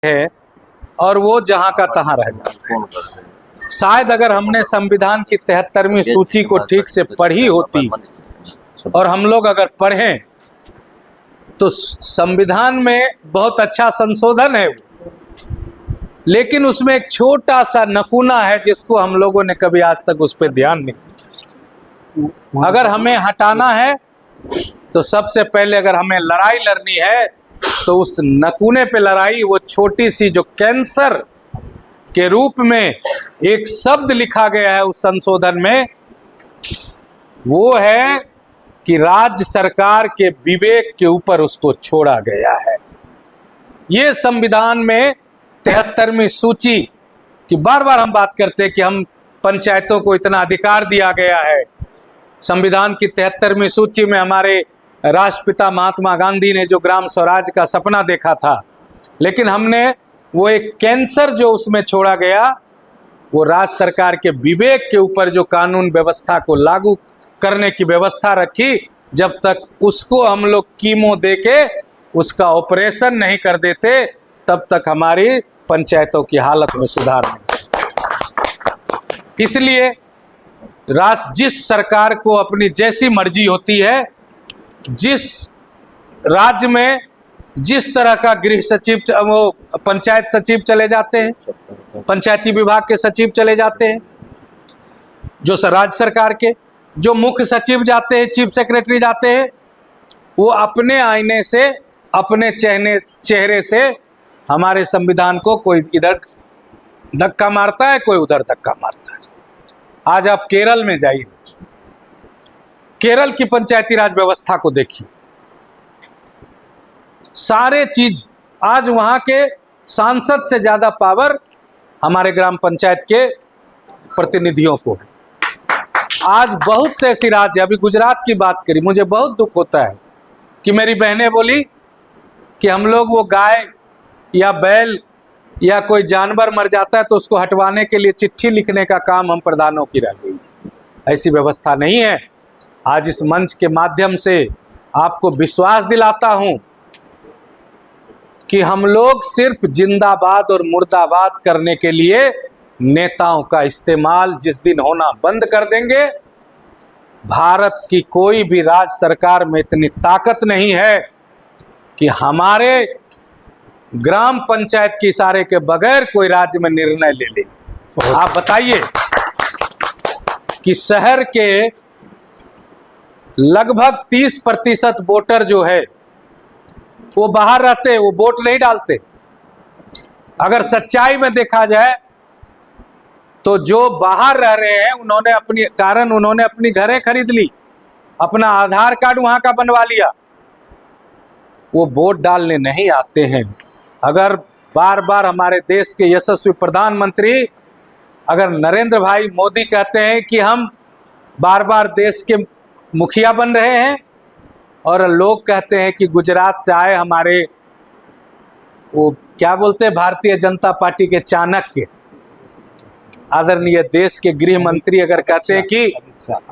है और वो जहां का तहां रह जाता है। शायद अगर हमने संविधान की 73वीं सूची को ठीक से पढ़ी होती और हम लोग अगर पढ़ें तो संविधान में बहुत अच्छा संशोधन है, लेकिन उसमें एक छोटा सा नकूना है जिसको हम लोगों ने कभी आज तक उस पर ध्यान नहीं दिया। अगर हमें हटाना है तो सबसे पहले अगर हमें लड़ाई लड़नी है तो उस नकूने पे लड़ाई, वो छोटी सी जो कैंसर के रूप में एक शब्द लिखा गया है उस संशोधन में, वो है कि राज्य सरकार के विवेक के ऊपर उसको छोड़ा गया है। ये संविधान में 73वीं सूची की बार बार हम बात करते हैं कि हम पंचायतों को इतना अधिकार दिया गया है। संविधान की 73वीं सूची में हमारे राष्ट्रपिता महात्मा गांधी ने जो ग्राम स्वराज का सपना देखा था, लेकिन हमने वो एक कैंसर जो उसमें छोड़ा गया, वो राज्य सरकार के विवेक के ऊपर जो कानून व्यवस्था को लागू करने की व्यवस्था रखी, जब तक उसको हम लोग कीमो देके उसका ऑपरेशन नहीं कर देते तब तक हमारी पंचायतों की हालत में सुधार नहीं। इसलिए जिस सरकार को अपनी जैसी मर्जी होती है, जिस राज्य में जिस तरह का गृह सचिव, वो पंचायत सचिव चले जाते हैं, पंचायती विभाग के सचिव चले जाते हैं, जो राज्य सरकार के जो मुख्य सचिव जाते हैं, चीफ सेक्रेटरी जाते हैं, वो अपने आईने से, अपने चेहरे से हमारे संविधान को कोई इधर धक्का मारता है, कोई उधर धक्का मारता है। आज आप केरल में जाइए, केरल की पंचायती राज व्यवस्था को देखिए, सारे चीज आज वहां के सांसद से ज्यादा पावर हमारे ग्राम पंचायत के प्रतिनिधियों को है। आज बहुत से ऐसी राज्य, अभी गुजरात की बात करी, मुझे बहुत दुख होता है कि मेरी बहनें बोली कि हम लोग वो गाय या बैल या कोई जानवर मर जाता है तो उसको हटवाने के लिए चिट्ठी लिखने का काम हम प्रधानों की रह गई है। ऐसी व्यवस्था नहीं है। आज इस मंच के माध्यम से आपको विश्वास दिलाता हूं कि हम लोग सिर्फ जिंदाबाद और मुर्दाबाद करने के लिए नेताओं का इस्तेमाल जिस दिन होना बंद कर देंगे, भारत की कोई भी राज्य सरकार में इतनी ताकत नहीं है कि हमारे ग्राम पंचायत के इशारे के बगैर कोई राज्य में निर्णय ले ले। आप बताइए कि शहर के लगभग 30% वोटर जो है वो बाहर रहते हैं, वो वोट नहीं डालते। अगर सच्चाई में देखा जाए तो जो बाहर रह रहे हैं उन्होंने अपनी घरें खरीद ली, अपना आधार कार्ड वहां का बनवा लिया, वो वोट डालने नहीं आते हैं। अगर बार बार हमारे देश के यशस्वी प्रधानमंत्री अगर नरेंद्र भाई मोदी कहते हैं कि हम बार बार देश के मुखिया बन रहे हैं, और लोग कहते हैं कि गुजरात से आए हमारे वो क्या बोलते हैं, भारतीय जनता पार्टी के चाणक्य आदरणीय देश के गृह मंत्री अगर कहते हैं कि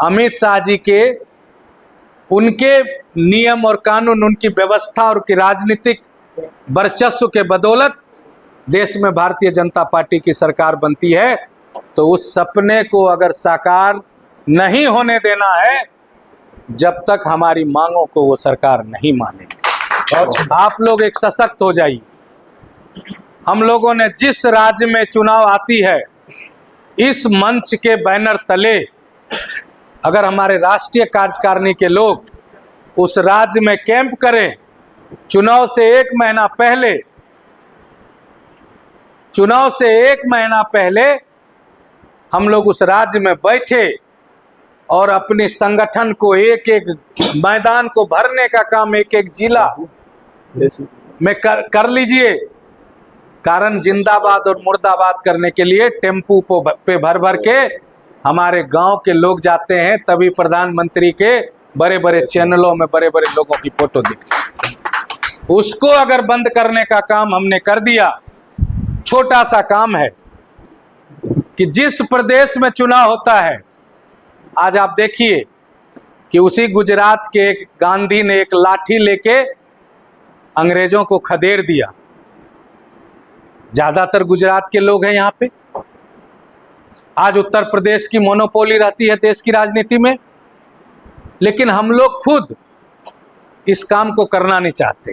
अमित शाह जी के उनके नियम और कानून, उनकी व्यवस्था और उनकी राजनीतिक वर्चस्व के बदौलत देश में भारतीय जनता पार्टी की सरकार बनती है, तो उस सपने को अगर साकार नहीं होने देना है जब तक हमारी मांगों को वो सरकार नहीं मानेगी। आप लोग एक सशक्त हो जाइए। हम लोगों ने जिस राज्य में चुनाव आती है, इस मंच के बैनर तले अगर हमारे राष्ट्रीय कार्यकारिणी के लोग उस राज्य में कैंप करें, चुनाव से एक महीना पहले हम लोग उस राज्य में बैठे और अपने संगठन को एक एक मैदान को भरने का काम एक एक जिला में कर लीजिए। कारण जिंदाबाद और मुर्दाबाद करने के लिए टेम्पू पे भर भर के हमारे गांव के लोग जाते हैं, तभी प्रधानमंत्री के बड़े बड़े चैनलों में बड़े बड़े लोगों की फोटो दिखती है। उसको अगर बंद करने का काम हमने कर दिया, छोटा सा काम है कि जिस प्रदेश में चुनाव होता है, आज आप देखिए कि उसी गुजरात के एक गांधी ने एक लाठी लेके अंग्रेजों को खदेड़ दिया। ज्यादातर गुजरात के लोग हैं यहाँ पे। आज उत्तर प्रदेश की मोनोपोली रहती है देश की राजनीति में, लेकिन हम लोग खुद इस काम को करना नहीं चाहते।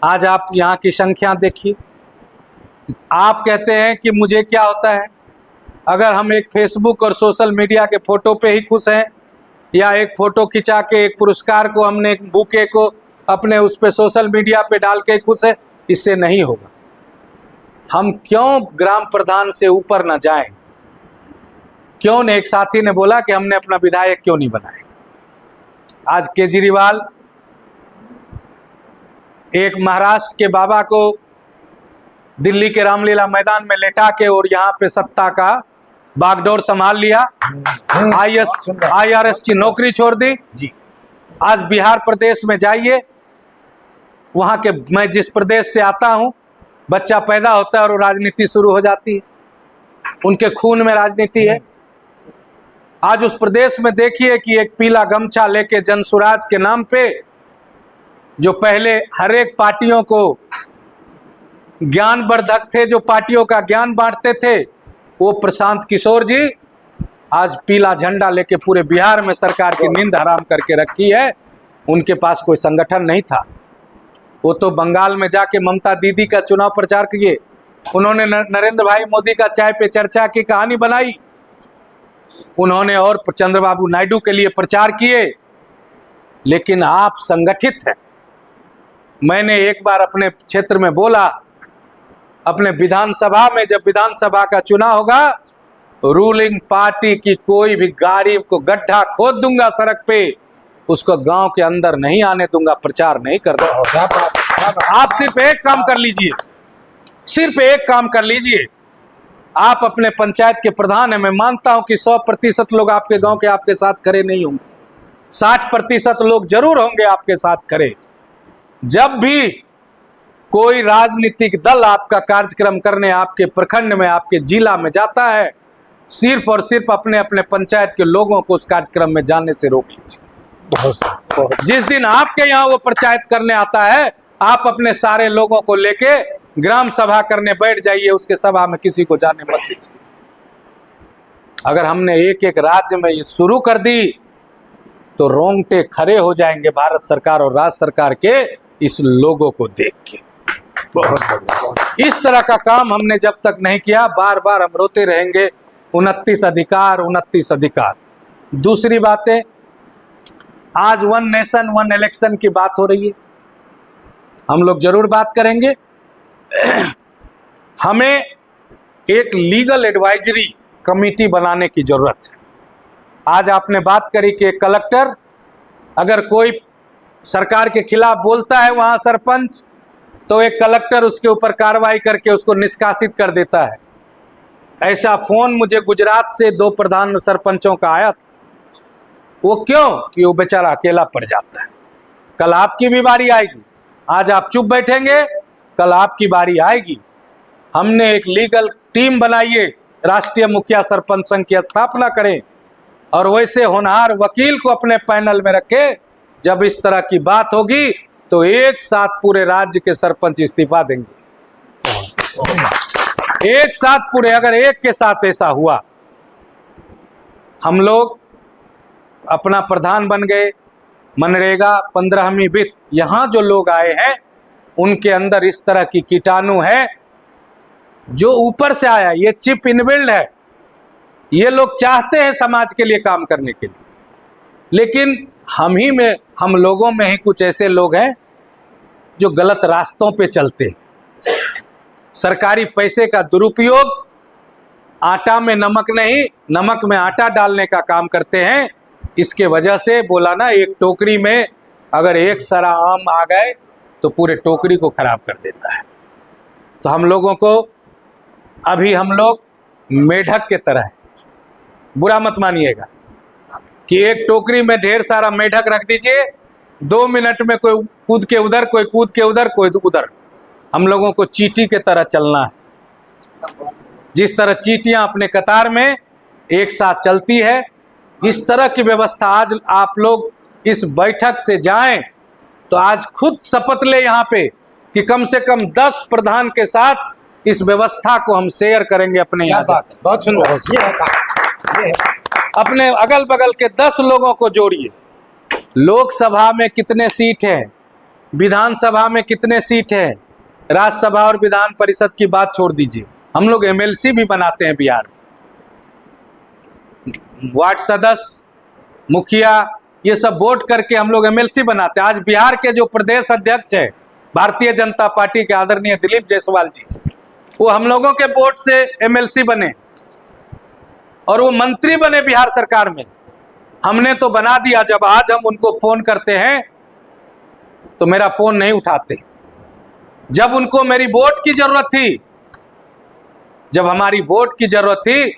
आज आप यहाँ की संख्या देखिए। आप कहते हैं कि मुझे क्या होता है, अगर हम एक फेसबुक और सोशल मीडिया के फोटो पे ही खुश हैं, या एक फोटो खिंचा के एक पुरस्कार को हमने एक बुके को अपने उस पे सोशल मीडिया पे डाल के खुश है, इससे नहीं होगा। हम क्यों ग्राम प्रधान से ऊपर न जाएं? क्यों ने, एक साथी ने बोला कि हमने अपना विधायक क्यों नहीं बनाए। आज केजरीवाल एक महाराष्ट्र के बाबा को दिल्ली के रामलीला मैदान में लेटा के और यहाँ पे सत्ता का बागडोर संभाल लिया, IRS की नौकरी छोड़ दी जी। आज बिहार प्रदेश में जाइए, वहां के, मैं जिस प्रदेश से आता हूं, बच्चा पैदा होता है और राजनीति शुरू हो जाती है, उनके खून में राजनीति है। आज उस प्रदेश में देखिए कि एक पीला गमछा लेके जनसुराज के नाम पे, जो पहले हर एक पार्टियों को ज्ञानवर्धक थे, जो पार्टियों का ज्ञान बांटते थे, वो प्रशांत किशोर जी आज पीला झंडा लेके पूरे बिहार में सरकार की नींद हराम करके रखी है। उनके पास कोई संगठन नहीं था। वो तो बंगाल में जाके ममता दीदी का चुनाव प्रचार किए, उन्होंने नरेंद्र भाई मोदी का चाय पे चर्चा की कहानी बनाई, उन्होंने और चंद्रबाबू नायडू के लिए प्रचार किए। लेकिन आप संगठित हैं। मैंने एक बार अपने क्षेत्र में बोला, अपने विधानसभा में, जब विधानसभा का चुनाव होगा, रूलिंग पार्टी की कोई भी गाड़ी को गड्ढा खोद दूंगा सड़क पे, उसको गांव के अंदर नहीं आने दूंगा, प्रचार नहीं कर रहा। आप सिर्फ एक काम कर लीजिए, सिर्फ एक काम कर लीजिए। आप अपने पंचायत के प्रधान हैं, मैं मानता हूं कि 100% लोग आपके गांव के आपके साथ खड़े नहीं होंगे, 60% लोग जरूर होंगे आपके साथ खड़े। जब भी कोई राजनीतिक दल आपका कार्यक्रम करने आपके प्रखंड में, आपके जिला में जाता है, सिर्फ और सिर्फ अपने अपने पंचायत के लोगों को उस कार्यक्रम में जाने से रोक लीजिए। जिस दिन आपके यहाँ वो पंचायत करने आता है, आप अपने सारे लोगों को लेके ग्राम सभा करने बैठ जाइए, उसके सभा में किसी को जाने मत दीजिए। अगर हमने एक एक राज्य में ये शुरू कर दी तो रोंगटे खड़े हो जाएंगे भारत सरकार और राज्य सरकार के इस लोगों को देख के। इस तरह का काम हमने जब तक नहीं किया, बार बार हम रोते रहेंगे 29 अधिकार, 29 अधिकार। दूसरी बातें, आज 1 नेशन 1 इलेक्शन की बात हो रही है, हम लोग जरूर बात करेंगे। हमें एक लीगल एडवाइजरी कमेटी बनाने की जरूरत है। आज आपने बात करी कि कलेक्टर अगर कोई सरकार के खिलाफ बोलता है वहां सरपंच, तो एक कलेक्टर उसके ऊपर कार्रवाई करके उसको निष्कासित कर देता है। ऐसा फोन मुझे गुजरात से 2 प्रधान सरपंचों का आया था। वो क्यों? कि वो बेचारा अकेला पड़ जाता है। कल आपकी भी बारी आएगी। आज आप चुप बैठेंगे, कल आपकी बारी आएगी। हमने एक लीगल टीम बनाइए, राष्ट्रीय मुखिया सरपंच संघ की स्थापना करें और वैसे होनहार वकील को अपने पैनल में रखें। जब इस तरह की बात होगी तो एक साथ पूरे राज्य के सरपंच इस्तीफा देंगे, एक साथ पूरे। अगर एक के साथ ऐसा हुआ, हम लोग अपना प्रधान बन गए, मनरेगा 15वीं वित्त, यहाँ जो लोग आए हैं उनके अंदर इस तरह की कीटाणु है जो ऊपर से आया, ये चिप इनबिल्ड है। ये लोग चाहते हैं समाज के लिए काम करने के लिए, लेकिन हम लोगों में ही कुछ ऐसे लोग हैं जो गलत रास्तों पे चलते हैं। सरकारी पैसे का दुरुपयोग, आटा में नमक नहीं, नमक में आटा डालने का काम करते हैं। इसके वजह से बोला ना, एक टोकरी में अगर एक सरा आम आ गए तो पूरे टोकरी को खराब कर देता है। तो हम लोगों को अभी, हम लोग मेढक के तरह है, बुरा मत मानिएगा कि एक टोकरी में ढेर सारा मेढक रख दीजिए, 2 मिनट में कोई कूद के उधर, कोई कूद के उधर, कोई उधर। हम लोगों को चींटी के तरह चलना है। जिस तरह चींटियां अपने कतार में एक साथ चलती है, इस तरह की व्यवस्था आज आप लोग इस बैठक से जाएं तो आज खुद शपथ ले यहाँ पे कि कम से कम 10 प्रधान के साथ इस व्यवस्था को हम शेयर करेंगे अपने यहाँ जाकर। बहुत सुंदर, ये है। अपने अगल बगल के 10 लोगों को जोड़िए। लोकसभा में कितने सीट हैं, विधानसभा में कितने सीट हैं, राज्यसभा और विधान परिषद की बात छोड़ दीजिए, हम लोग एमएलसी भी बनाते हैं बिहार में। वार्ड सदस्य, मुखिया, ये सब वोट करके हम लोग एमएलसी बनाते हैं। आज बिहार के जो प्रदेश अध्यक्ष है भारतीय जनता पार्टी के आदरणीय दिलीप जायसवाल जी, वो हम लोगों के वोट से एमएलसी बने और वो मंत्री बने बिहार सरकार में। हमने तो बना दिया। जब आज हम उनको फोन करते हैं तो मेरा फोन नहीं उठाते। जब उनको मेरी वोट की जरूरत थी, जब हमारी वोट की जरूरत थी,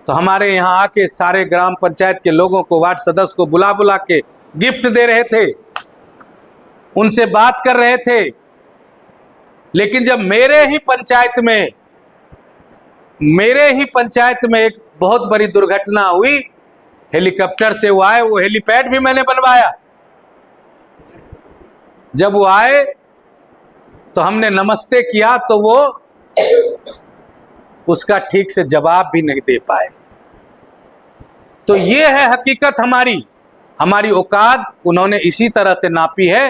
तो हमारे यहाँ आके सारे ग्राम पंचायत के लोगों को, वार्ड सदस्य को बुला बुला के गिफ्ट दे रहे थे, उनसे बात कर रहे थे। लेकिन जब मेरे ही पंचायत में एक बहुत बड़ी दुर्घटना हुई, हेलीकॉप्टर से वो आए, वो हेलीपैड भी मैंने बनवाया। जब वो आए तो हमने नमस्ते किया तो वो उसका ठीक से जवाब भी नहीं दे पाए। तो ये है हकीकत हमारी औकात उन्होंने इसी तरह से नापी है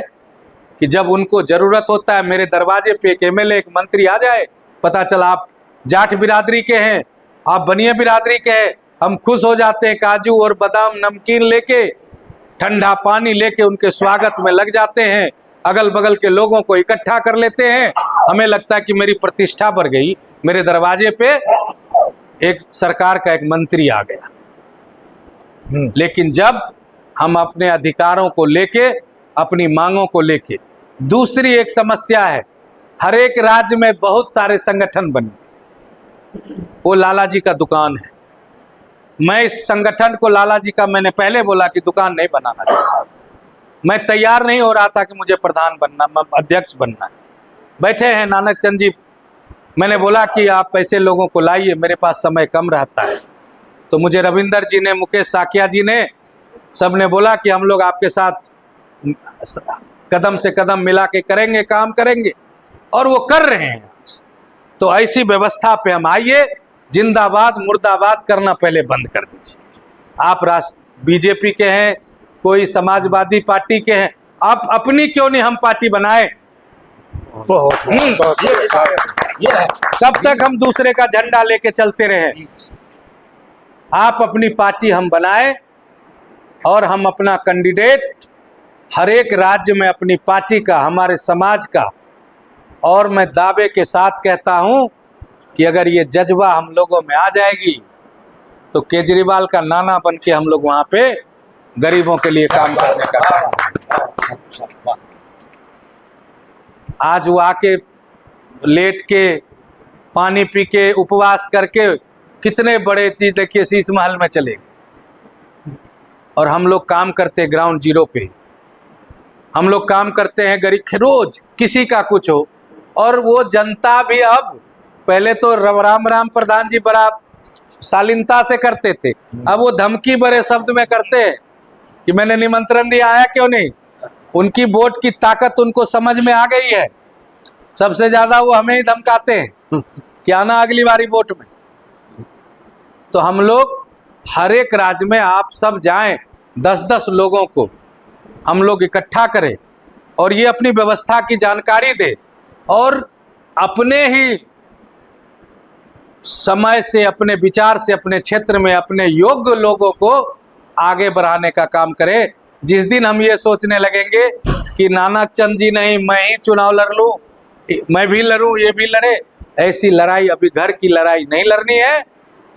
कि जब उनको जरूरत होता है, मेरे दरवाजे पे एक एमएलए, एक मंत्री आ जाए, पता चला आप जाट बिरादरी के हैं, आप बनिया बिरादरी के हैं, हम खुश हो जाते हैं। काजू और बादाम नमकीन लेके, ठंडा पानी लेके उनके स्वागत में लग जाते हैं, अगल बगल के लोगों को इकट्ठा कर लेते हैं। हमें लगता है कि मेरी प्रतिष्ठा बढ़ गई, मेरे दरवाजे पे एक सरकार का एक मंत्री आ गया। लेकिन जब हम अपने अधिकारों को लेके, अपनी मांगों को लेके, दूसरी एक समस्या है, हर एक राज्य में बहुत सारे संगठन बन गए। वो लाला जी का दुकान है। मैं इस संगठन को, लाला जी का, मैंने पहले बोला कि दुकान नहीं बनाना चाहिए। मैं तैयार नहीं हो रहा था कि मुझे प्रधान बनना, अध्यक्ष बनना है। बैठे हैं नानक चंद जी, मैंने बोला कि आप ऐसे लोगों को लाइए, मेरे पास समय कम रहता है। तो मुझे रविंदर जी ने, मुकेश साकिया जी ने, सब ने बोला कि हम लोग आपके साथ कदम से कदम मिला के करेंगे, काम करेंगे, और वो कर रहे हैं आज। तो ऐसी व्यवस्था पे हम आइए, जिंदाबाद मुर्दाबाद करना पहले बंद कर दीजिए। आप बीजेपी के हैं, कोई समाजवादी पार्टी के हैं, आप अपनी क्यों नहीं हम पार्टी बनाए? कब तक हम दूसरे का झंडा लेके चलते रहे? आप अपनी पार्टी हम बनाए और हम अपना कैंडिडेट हर एक राज्य में अपनी पार्टी का, हमारे समाज का, और मैं दावे के साथ कहता हूं कि अगर ये जज्बा हम लोगों में आ जाएगी तो केजरीवाल का नाना बन के हम लोग वहां पे गरीबों के लिए काम करने का। आज वो आके लेट के, पानी पी के, उपवास करके, कितने बड़े चीज देखिए, शीश महल में चले, और हम लोग काम करते ग्राउंड जीरो पे। हम लोग काम करते हैं गरीब, रोज किसी का कुछ हो, और वो जनता भी अब, पहले तो राम प्रधान जी बड़ा शालीनता से करते थे, अब वो धमकी भरे शब्द में करते हैं कि मैंने निमंत्रण दिया, आया क्यों नहीं? उनकी वोट की ताकत उनको समझ में आ गई है। सबसे ज्यादा वो हमें ही धमकाते हैं कि आना अगली बारी वोट में। तो हम लोग हर एक राज्य में, आप सब जाएं, 10-10 लोगों को हम लोग इकट्ठा करें और ये अपनी व्यवस्था की जानकारी दे, और अपने ही समय से, अपने विचार से, अपने क्षेत्र में अपने योग्य लोगों को आगे बढ़ाने का काम करें। जिस दिन हम ये सोचने लगेंगे कि नानक चंद जी नहीं, मैं ही चुनाव लड़ लूं, मैं भी लड़ूं, ये भी लड़े, ऐसी लड़ाई अभी घर की लड़ाई नहीं लड़नी है,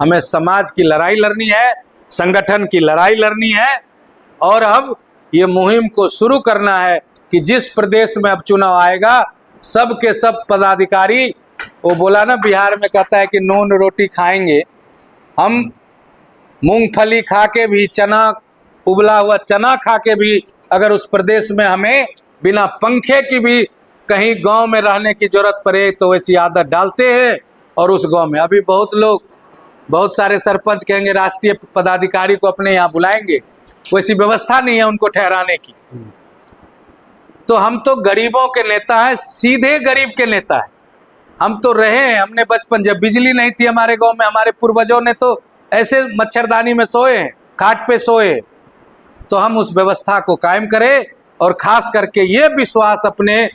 हमें समाज की लड़ाई लड़नी है, संगठन की लड़ाई लड़नी है। और अब ये मुहिम को शुरू करना है कि जिस प्रदेश में अब चुनाव आएगा, सब के सब पदाधिकारी, वो बोला ना बिहार में कहता है कि नून रोटी खाएंगे, हम मूंगफली खा के भी, चना, उबला हुआ चना खा के भी, अगर उस प्रदेश में हमें बिना पंखे की भी कहीं गांव में रहने की जरूरत पड़े तो वैसी आदत डालते हैं। और उस गांव में अभी बहुत लोग, बहुत सारे सरपंच कहेंगे राष्ट्रीय पदाधिकारी को अपने यहाँ बुलाएंगे, वैसी व्यवस्था नहीं है उनको ठहराने की। तो हम तो गरीबों के नेता हैं, सीधे गरीब के नेता हैं। हम तो रहे हैं, हमने बचपन जब बिजली नहीं थी हमारे गांव में, हमारे पूर्वजों ने तो ऐसे मच्छरदानी में सोए हैं, खाट पे सोए। तो हम उस व्यवस्था को कायम करें और खास करके ये विश्वास अपने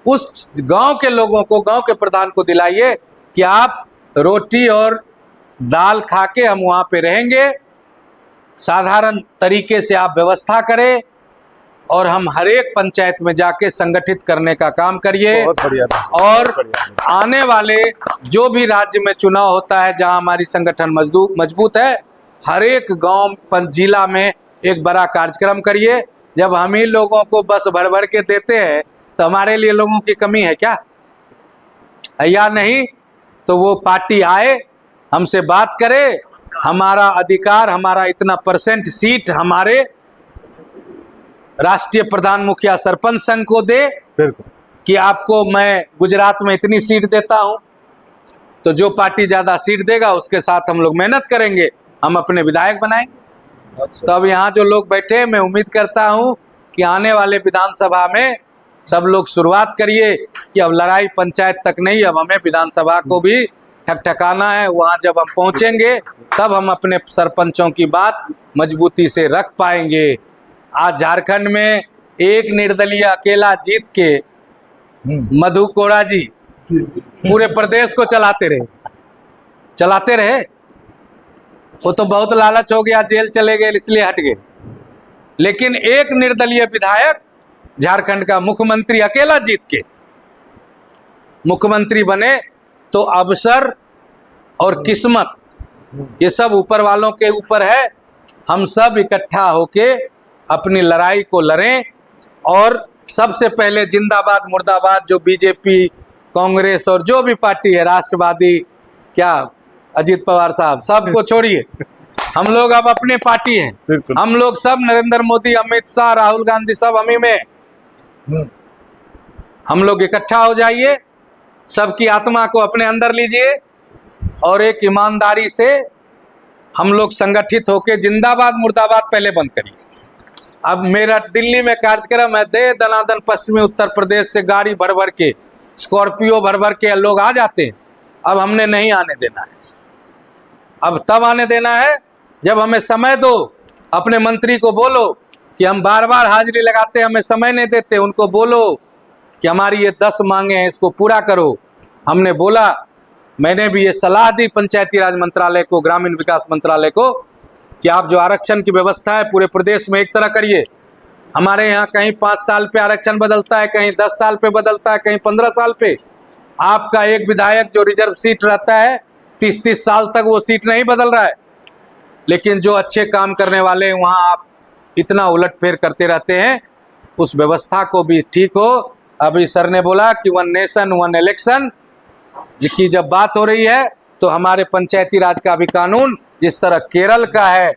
उस गांव के लोगों को, गांव के प्रधान को दिलाइए कि आप रोटी और दाल खा के हम वहाँ पे रहेंगे। साधारण तरीके से आप व्यवस्था करें और हम हर एक पंचायत में जाके संगठित करने का काम करिए। और आने वाले जो भी राज्य में चुनाव होता है, जहां हमारी संगठन मजबूत है, हर एक गांव जिला में एक बड़ा कार्यक्रम करिए। जब हम ही लोगों को बस भर के देते हैं तो हमारे लिए लोगों की कमी है क्या, या नहीं? तो वो पार्टी आए, हमसे बात करे, हमारा अधिकार, हमारा इतना % सीट हमारे राष्ट्रीय प्रधान मुखिया सरपंच संघ को दे कि आपको मैं गुजरात में इतनी सीट देता हूं। तो जो पार्टी ज्यादा सीट देगा उसके साथ हम लोग मेहनत करेंगे, हम अपने विधायक बनाएंगे। तो अब यहाँ जो लोग बैठे, मैं उम्मीद करता हूं कि आने वाले विधानसभा में सब लोग शुरुआत करिए कि अब लड़ाई पंचायत तक नहीं, अब हमें विधानसभा को भी ठकठकाना है। वहाँ जब हम पहुंचेंगे तब हम अपने सरपंचों की बात मजबूती से रख पाएंगे। आज झारखंड में एक निर्दलीय अकेला जीत के मधु कोड़ा जी पूरे प्रदेश को चलाते रहे। वो तो बहुत लालच हो गया, जेल चले गए इसलिए हट गए। लेकिन एक निर्दलीय विधायक झारखंड का मुख्यमंत्री अकेला जीत के मुख्यमंत्री बने। तो अवसर और किस्मत ये सब ऊपर वालों के ऊपर है। हम सब इकट्ठा होके अपनी लड़ाई को लड़ें। और सबसे पहले जिंदाबाद मुर्दाबाद जो बीजेपी, कांग्रेस और जो भी पार्टी है, राष्ट्रवादी, क्या अजीत पवार साहब, सबको छोड़िए। हम लोग अब अपने पार्टी हैं, हम लोग सब नरेंद्र मोदी, अमित शाह, राहुल गांधी, सब हम ही में। हम लोग इकट्ठा हो जाइए, सबकी आत्मा को अपने अंदर लीजिए और एक ईमानदारी से हम लोग संगठित होकर जिंदाबाद मुर्दाबाद पहले बंद करिए। अब मेरा दिल्ली में कार्यक्रम है, दे दनादन पश्चिमी उत्तर प्रदेश से गाड़ी भर के, स्कॉर्पियो भर के लोग आ जाते हैं। अब हमने नहीं आने देना है। अब तब आने देना है जब हमें समय दो। अपने मंत्री को बोलो कि हम बार बार हाजिरी लगाते हैं, हमें समय नहीं देते। उनको बोलो कि हमारी ये 10 मांगे हैं, इसको पूरा करो। हमने बोला, मैंने भी ये सलाह दी पंचायती राज मंत्रालय को, ग्रामीण विकास मंत्रालय को, कि आप जो आरक्षण की व्यवस्था है पूरे प्रदेश में एक तरह करिए। हमारे यहाँ कहीं 5 साल पे आरक्षण बदलता है, कहीं 10 साल पे बदलता है, कहीं 15 साल पे। आपका एक विधायक जो रिजर्व सीट रहता है 30-30 साल तक वो सीट नहीं बदल रहा है। लेकिन जो अच्छे काम करने वाले हैं वहाँ आप इतना उलटफेर करते रहते हैं। उस व्यवस्था को भी ठीक हो। अभी सर ने बोला कि 1 नेशन 1 इलेक्शन की जब बात हो रही है तो हमारे पंचायती राज का भी कानून जिस तरह केरल का है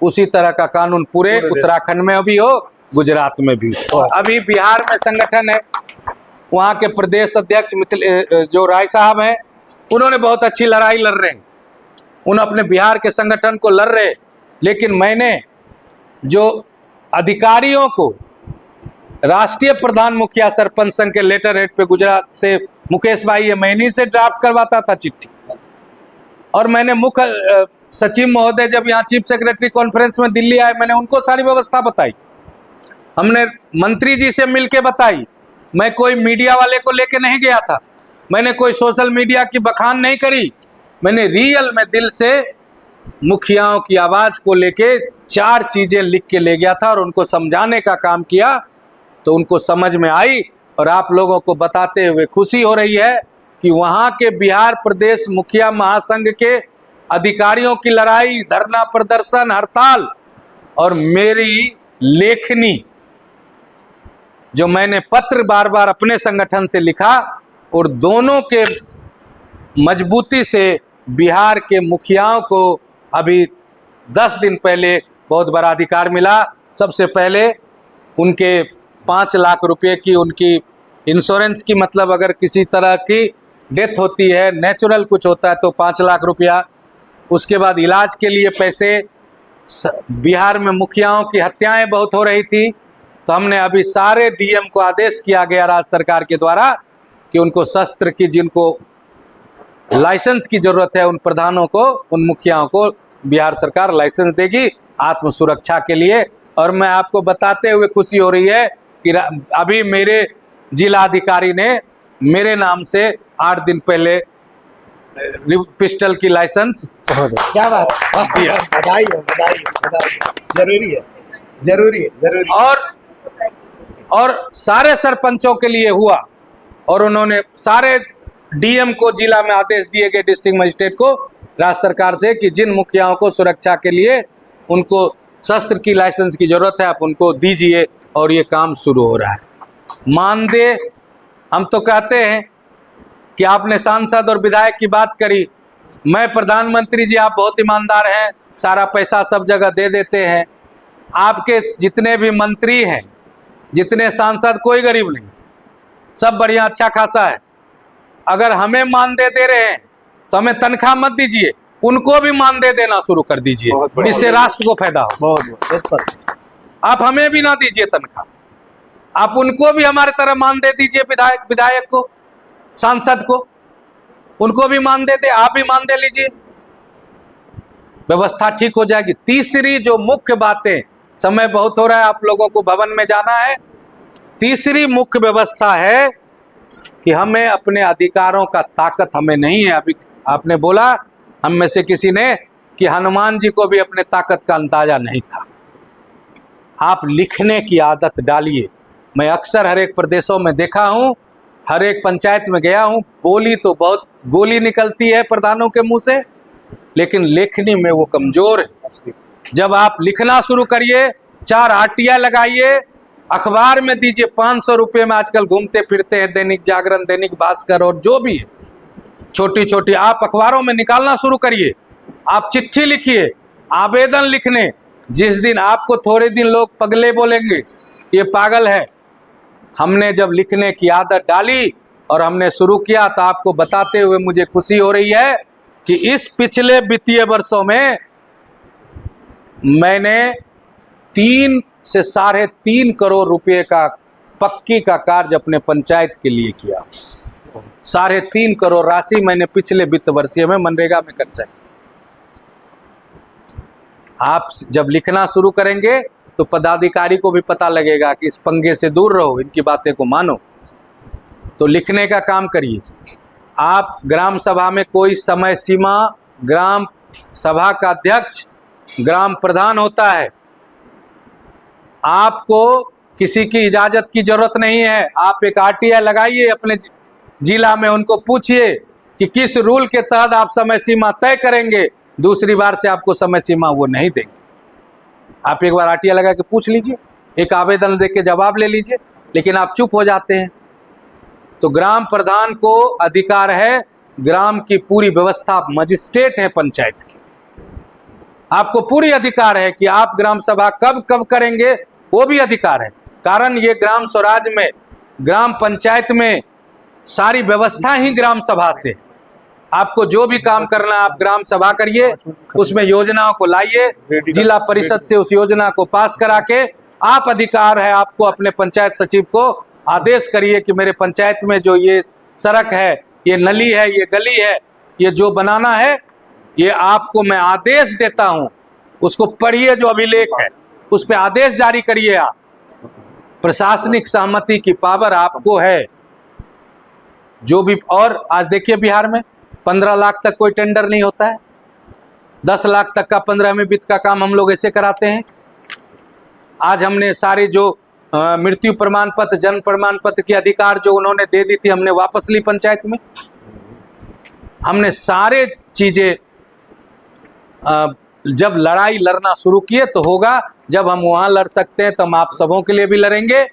उसी तरह का कानून पूरे उत्तराखंड में भी हो, गुजरात में भी। अभी बिहार में संगठन है, वहाँ के प्रदेश अध्यक्ष जो राय साहब हैं, उन्होंने बहुत अच्छी लड़ाई लड़ रहे हैं, उन्होंने अपने बिहार के संगठन को लड़ रहे। लेकिन मैंने जो अधिकारियों को राष्ट्रीय प्रधान मुखिया सरपंच संघ के लेटर हेड पे गुजरात से मुकेश भाई है, मैं इन्हीं से ड्राफ्ट करवाता था चिट्ठी। और मैंने मुख्य सचिव महोदय जब यहाँ चीफ सेक्रेटरी कॉन्फ्रेंस में दिल्ली आए, मैंने उनको सारी व्यवस्था बताई, हमने मंत्री जी से मिलके बताई। मैं कोई मीडिया वाले को लेके नहीं गया था, मैंने कोई सोशल मीडिया की बखान नहीं करी। मैंने रियल में दिल से मुखियाओं की आवाज को लेके 4 चीजें लिख के ले गया था और उनको समझाने का काम किया। तो उनको समझ में आई और आप लोगों को बताते हुए खुशी हो रही है कि वहाँ के बिहार प्रदेश मुखिया महासंघ के अधिकारियों की लड़ाई, धरना प्रदर्शन, हड़ताल और मेरी लेखनी जो मैंने पत्र बार बार अपने संगठन से लिखा, और दोनों के मजबूती से बिहार के मुखियाओं को अभी 10 दिन पहले बहुत बड़ा अधिकार मिला। सबसे पहले उनके 5 लाख रुपए की उनकी इंश्योरेंस की, मतलब अगर किसी तरह की डेथ होती है, नेचुरल कुछ होता है तो 5 लाख रुपया। उसके बाद इलाज के लिए पैसे। बिहार में मुखियाओं की हत्याएं बहुत हो रही थी, तो हमने अभी सारे डीएम को आदेश किया गया राज्य सरकार के द्वारा कि उनको शस्त्र की, जिनको लाइसेंस की जरूरत है। उन प्रधानों को, उन मुखियाओं को बिहार सरकार लाइसेंस देगी आत्म सुरक्षा के लिए। और मैं आपको बताते हुए खुशी हो रही है कि अभी मेरे जिलाधिकारी ने मेरे नाम से 8 दिन पहले पिस्टल की लाइसेंस क्या बात है, दिया। बधाई हो, बधाई हो, बधाई हो। जरूरी है, जरूरी है, जरूरी है। और सारे सरपंचों के लिए हुआ। और उन्होंने सारे डीएम को जिला में आदेश दिए गए, डिस्ट्रिक्ट मजिस्ट्रेट को, राज्य सरकार से, कि जिन मुखियाओं को सुरक्षा के लिए उनको शस्त्र की लाइसेंस की जरूरत है, आप उनको दीजिए। और ये काम शुरू हो रहा है। मानदेय, हम तो कहते हैं कि आपने सांसद और विधायक की बात करी, मैं प्रधानमंत्री जी, आप बहुत ईमानदार हैं, सारा पैसा सब जगह दे देते हैं। आपके जितने भी मंत्री हैं, जितने सांसद, कोई गरीब नहीं, सब बढ़िया अच्छा खासा है। अगर हमें मानदेय दे रहे हैं तो हमें तनख्वाह मत दीजिए, उनको भी मानदेय देना शुरू कर दीजिए, इससे राष्ट्र को फायदा हो। बिल्कुल। आप हमें भी ना दीजिए तनख्वाह, आप उनको भी हमारे तरह मानदेय दीजिए, विधायक को, सांसद को, उनको भी मानदेय दे, आप भी मानदेय लीजिए, व्यवस्था ठीक हो जाएगी। तीसरी जो मुख्य बातें, समय बहुत हो रहा है, आप लोगों को भवन में जाना है। तीसरी मुख्य व्यवस्था है कि हमें अपने अधिकारों का ताकत हमें नहीं है। अभी आपने बोला हम में से किसी ने कि हनुमान जी को भी अपने ताकत का अंदाजा नहीं था। आप लिखने की आदत डालिए। मैं अक्सर हर एक प्रदेशों में देखा हूं, हर एक पंचायत में गया हूं, बोली तो बहुत गोली निकलती है प्रधानों के मुंह से, लेकिन लेखनी में वो कमजोर है। जब आप लिखना शुरू करिए, 4 आरटिया लगाइए, अखबार में दीजिए, 500 रुपये में आजकल घूमते फिरते हैं दैनिक जागरण, दैनिक भास्कर और जो भी है, छोटी छोटी आप अखबारों में निकालना शुरू करिए। आप चिट्ठी लिखिए, आवेदन लिखने। जिस दिन आपको थोड़े दिन लोग पगले बोलेंगे, ये पागल है। हमने जब लिखने की आदत डाली और हमने शुरू किया, तो आपको बताते हुए मुझे खुशी हो रही है कि इस पिछले वित्तीय वर्षों में मैंने 3 से 3.5 करोड़ रुपए का पक्की का कार्य अपने पंचायत के लिए किया। 3.5 करोड़ राशि मैंने पिछले वित्त वर्षीय में मनरेगा में खर्चा किया। आप जब लिखना शुरू करेंगे तो पदाधिकारी को भी पता लगेगा कि इस पंगे से दूर रहो, इनकी बातें को मानो। तो लिखने का काम करिए। आप ग्राम सभा में कोई समय सीमा, ग्राम सभा का अध्यक्ष ग्राम प्रधान होता है, आपको किसी की इजाजत की जरूरत नहीं है। आप एक आरटीआई लगाइए अपने जिला में, उनको पूछिए कि किस रूल के तहत आप समय सीमा तय करेंगे। दूसरी बार से आपको समय सीमा वो नहीं देंगे। आप एक बार आरटीआई लगा के पूछ लीजिए, एक आवेदन दे के जवाब ले लीजिए, लेकिन आप चुप हो जाते हैं। तो ग्राम प्रधान को अधिकार है, ग्राम की पूरी व्यवस्था, मजिस्ट्रेट है पंचायत की, आपको पूरी अधिकार है कि आप ग्राम सभा कब कब करेंगे, वो भी अधिकार है। कारण ये ग्राम स्वराज में, ग्राम पंचायत में सारी व्यवस्था ही ग्राम सभा से। आपको जो भी काम करना है आप ग्राम सभा करिए, उसमें योजनाओं को लाइए, जिला परिषद से उस योजना को पास करा के आप अधिकार है, आपको अपने पंचायत सचिव को आदेश करिए कि मेरे पंचायत में जो ये सड़क है, ये नली है, ये गली है, ये जो बनाना है, ये आपको मैं आदेश देता हूं। उसको पढ़िए, जो अभिलेख है उस पर आदेश जारी करिए। आप प्रशासनिक सहमति की पावर आपको है। जो भी, और आज देखिए बिहार में 15 लाख तक कोई टेंडर नहीं होता है, 10 लाख तक का 15वें वित्त का काम हम लोग ऐसे कराते हैं। आज हमने सारे जो मृत्यु प्रमाण पत्र, जन्म प्रमाण पत्र के अधिकार जो उन्होंने दे दी थी, हमने वापस ली पंचायत में। हमने सारे चीजें, जब लड़ाई लड़ना शुरू किए तो होगा, जब हम वहां लड़ सकते हैं तो हम आप सबों के लिए भी लड़ेंगे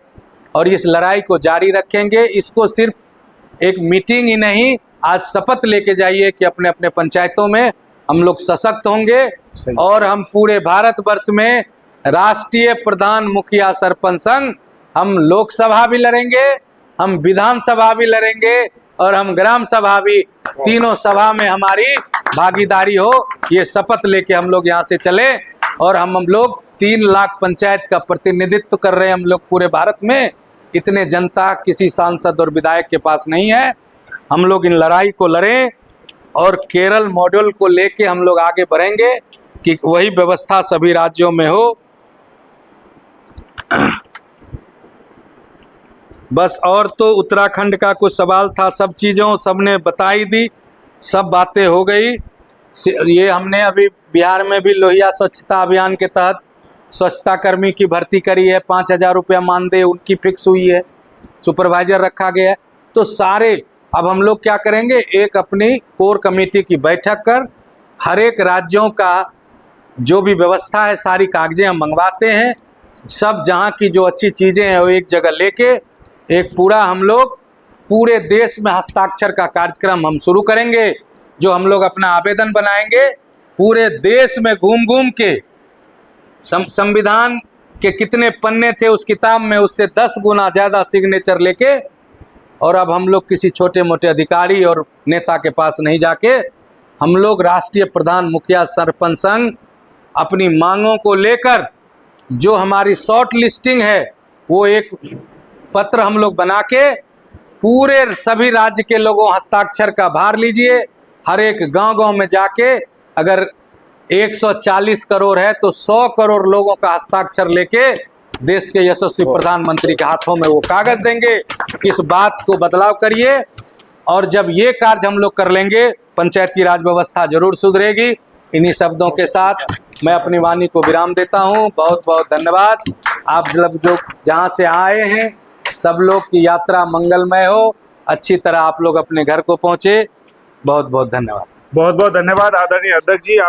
और इस लड़ाई को जारी रखेंगे। इसको सिर्फ एक मीटिंग ही नहीं, आज शपथ लेके जाइए कि अपने अपने पंचायतों में हम लोग सशक्त होंगे और हम पूरे भारतवर्ष में राष्ट्रीय प्रधान मुखिया सरपंच संघ, हम लोकसभा भी लड़ेंगे, हम विधानसभा भी लड़ेंगे और हम ग्राम सभा भी, तीनों सभा में हमारी भागीदारी हो। ये शपथ लेके हम लोग यहाँ से चले। और हम लोग 3 लाख पंचायत का प्रतिनिधित्व कर रहे हैं हम लोग पूरे भारत में। इतने जनता किसी सांसद और विधायक के पास नहीं है। हम लोग इन लड़ाई को लड़ें और केरल मॉडल को लेके हम लोग आगे बढ़ेंगे कि वही व्यवस्था सभी राज्यों में हो। बस और तो उत्तराखंड का कुछ सवाल था, सब चीज़ों सबने बताई दी, सब बातें हो गई। ये हमने अभी बिहार में भी लोहिया स्वच्छता अभियान के तहत स्वच्छता कर्मी की भर्ती करी है, 5,000 रुपया मानदेय उनकी फिक्स हुई है, सुपरवाइजर रखा गया है। तो सारे अब हम लोग क्या करेंगे, एक अपनी कोर कमेटी की बैठक कर हर एक राज्यों का जो भी व्यवस्था है सारी कागजें हम मंगवाते हैं, सब जहाँ की जो अच्छी चीज़ें हैं वो एक जगह लेके एक पूरा हम लोग पूरे देश में हस्ताक्षर का कार्यक्रम हम शुरू करेंगे। जो हम लोग अपना आवेदन बनाएंगे पूरे देश में घूम घूम के संविधान के कितने पन्ने थे उस किताब में उससे 10 गुना ज़्यादा सिग्नेचर लेके, और अब हम लोग किसी छोटे मोटे अधिकारी और नेता के पास नहीं जाके हम लोग राष्ट्रीय प्रधान मुखिया सरपंच संघ अपनी मांगों को लेकर जो हमारी शॉर्ट लिस्टिंग है वो एक पत्र हम लोग बना के पूरे सभी राज्य के लोगों हस्ताक्षर का भार लीजिए। हर एक गांव-गांव में जाके अगर 140 करोड़ है तो 100 करोड़ लोगों का हस्ताक्षर लेके देश के यशस्वी प्रधानमंत्री के हाथों में वो कागज देंगे। इस बात को बदलाव करिए, और जब ये कार्य हम लोग कर लेंगे पंचायती राज व्यवस्था जरूर सुधरेगी। इन्हीं शब्दों के साथ मैं अपनी वाणी को विराम देता हूँ। बहुत बहुत धन्यवाद। आप जो जहाँ से आए हैं सब लोग की यात्रा मंगलमय हो, अच्छी तरह आप लोग अपने घर को पहुँचे। बहुत बहुत धन्यवाद। बहुत बहुत धन्यवाद आदरणीय अध्यक्ष जी। आप